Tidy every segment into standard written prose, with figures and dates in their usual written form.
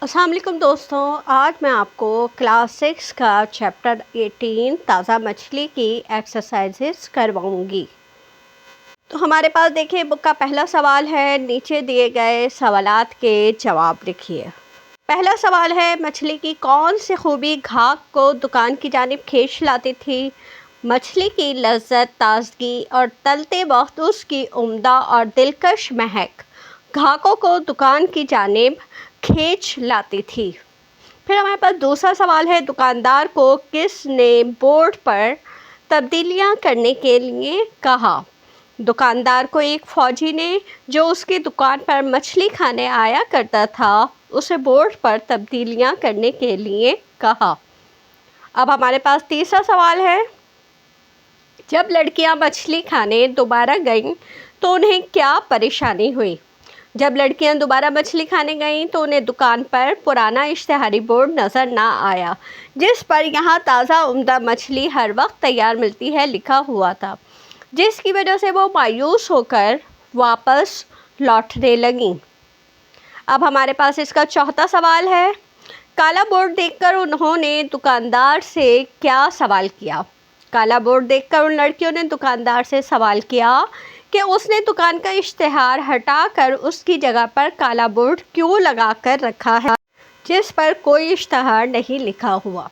अस्सलाम वालेकुम दोस्तों, आज मैं आपको क्लास 6 का चैप्टर 18 ताज़ा मछली की एक्सरसाइजेस करवाऊंगी। तो हमारे पास देखिए बुक का पहला सवाल है, नीचे दिए गए सवालात के जवाब लिखिए। पहला सवाल है, मछली की कौन सी खूबी घाघ को दुकान की जानिब खींच लाती थी? मछली की लज्जत, ताजगी और तलते वक्त उसकी उम्दा और दिलकश महक घाघों को दुकान की जानिब खींच लाती थी। फिर हमारे पास दूसरा सवाल है, दुकानदार को किसने बोर्ड पर तब्दीलियां करने के लिए कहा? दुकानदार को एक फौजी ने, जो उसकी दुकान पर मछली खाने आया करता था, उसे बोर्ड पर तब्दीलियां करने के लिए कहा। अब हमारे पास तीसरा सवाल है, जब लड़कियां मछली खाने दोबारा गईं तो उन्हें क्या परेशानी हुई? जब लड़कियां दोबारा मछली खाने गईं तो उन्हें दुकान पर पुराना इश्तिहारी बोर्ड नज़र ना आया, जिस पर यहाँ ताज़ा उम्दा मछली हर वक्त तैयार मिलती है लिखा हुआ था, जिसकी वजह से वो मायूस होकर वापस लौटने लगीं। अब हमारे पास इसका चौथा सवाल है, काला बोर्ड देखकर उन्होंने दुकानदार से क्या सवाल किया? काला बोर्ड देखकर उन लड़कियों ने दुकानदार से सवाल किया कि उसने दुकान का इश्तिहार हटाकर उसकी जगह पर काला बोर्ड क्यों लगा कर रखा है, जिस पर कोई इश्तिहार नहीं लिखा हुआ।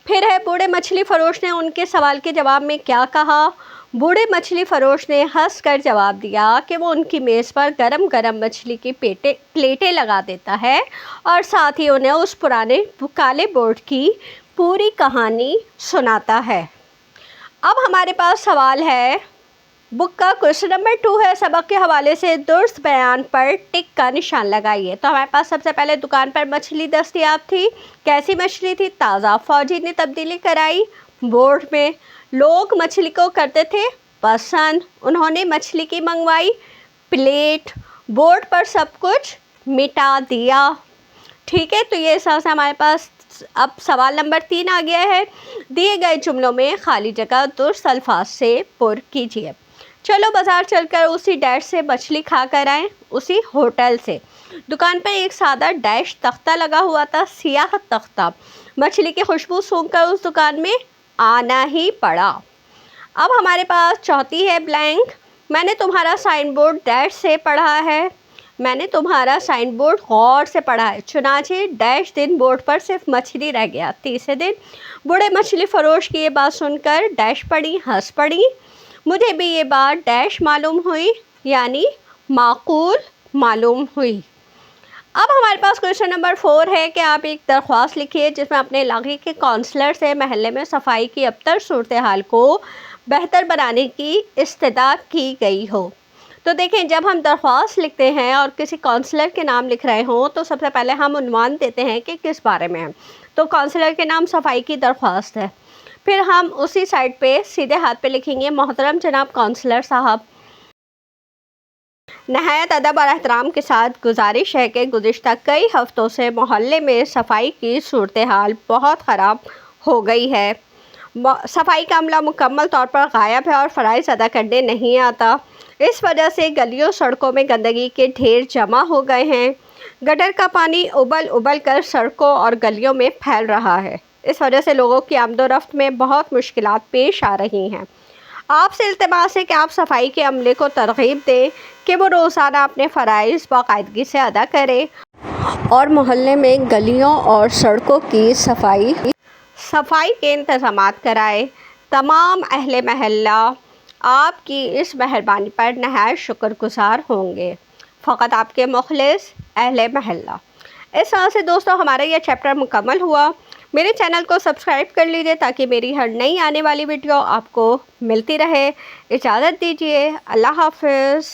फिर है, बूढ़े मछली फरोश ने उनके सवाल के जवाब में क्या कहा? बूढ़े मछली फरोश ने हंस कर जवाब दिया कि वो उनकी मेज़ पर गरम गरम मछली की प्लेटें लगा देता है और साथ ही उन्हें उस पुराने काले बोर्ड की पूरी कहानी सुनाता है। अब हमारे पास सवाल है, बुक का क्वेश्चन नंबर 2 है, सबक के हवाले से दुरुस्त बयान पर टिक का निशान लगाइए। तो हमारे पास सबसे पहले दुकान पर मछली दस्तयाब थी। कैसी मछली थी? ताज़ा। फौजी ने तब्दीली कराई बोर्ड में। लोग मछली को करते थे पसंद। उन्होंने मछली की मंगवाई प्लेट। बोर्ड पर सब कुछ मिटा दिया। ठीक है, तो ये हिसाब से हमारे पास अब सवाल नंबर 3 आ गया है। दिए गए जुमलों में खाली जगह दुरुस्त अल्फाज से पुर कीजिए। चलो बाज़ार चलकर उसी डैश से मछली खा कर आएँ, उसी होटल से। दुकान पर एक सादा डैश तख्ता लगा हुआ था, सियाह तख्ता। मछली की खुशबू सूंघकर उस दुकान में आना ही पड़ा। अब हमारे पास चौथी है ब्लैंक। मैंने तुम्हारा साइन बोर्ड डैश से पढ़ा है। मैंने तुम्हारा साइन बोर्ड गौर से पढ़ा है। चुनाचे डैश दिन बोर्ड पर सिर्फ मछली रह गया। तीसरे दिन बूढ़े मछली फरोश की ये बात सुनकर डैश पड़ी, हंस पड़ी। मुझे भी ये बात डैश मालूम हुई, यानी माकूल मालूम हुई। अब हमारे पास क्वेश्चन नंबर 4 है कि आप एक दरख्वास्त लिखिए जिसमें अपने इलाके के काउंसलर से महल्ले में सफाई की अबतर सूरत हाल को बेहतर बनाने की इस्तदाद की गई हो। तो देखें, जब हम दरख्वास्त लिखते हैं और किसी काउंसलर के नाम लिख रहे हों तो सबसे पहले हम उन्वान देते हैं कि किस बारे में है। तो काउंसलर के नाम सफाई की दरख्वास्त है। फिर हम उसी साइड पे सीधे हाथ पे लिखेंगे, मोहतरम जनाब काउंसलर साहब, नहायत अदब और एहतराम के साथ गुजारिश है कि गुज़िश्ता कई हफ़्तों से मोहल्ले में सफाई की सूरत हाल बहुत ख़राब हो गई है। सफाई का अमला मुकम्मल तौर पर गायब है और फ़राइज़ अदा करने नहीं आता। इस वजह से गलियों सड़कों में गंदगी के ढेर जमा हो गए हैं। गटर का पानी उबल उबल कर सड़कों और गलियों में फैल रहा है। इस वजह से लोगों की आमदोरफ्त में बहुत मुश्किलात पेश आ रही हैं। आपसे इल्तिमास है कि आप सफाई के अमले को तरगीब दें कि वो रोज़ाना अपने फ़राइज़ बाकायदगी से अदा करें और मोहल्ले में गलियों और सड़कों की सफाई के इंतज़ामात कराए। तमाम अहले महल्ला आपकी इस मेहरबानी पर नहायत शुक्रगुज़ार होंगे। फ़कत आपके मुखलिस अहले महल्ला। इस तरह से दोस्तों हमारा यह चैप्टर मुकम्मल हुआ। मेरे चैनल को सब्सक्राइब कर लीजिए ताकि मेरी हर नई आने वाली वीडियो आपको मिलती रहे। इजाज़त दीजिए, अल्लाह हाफ़िज़।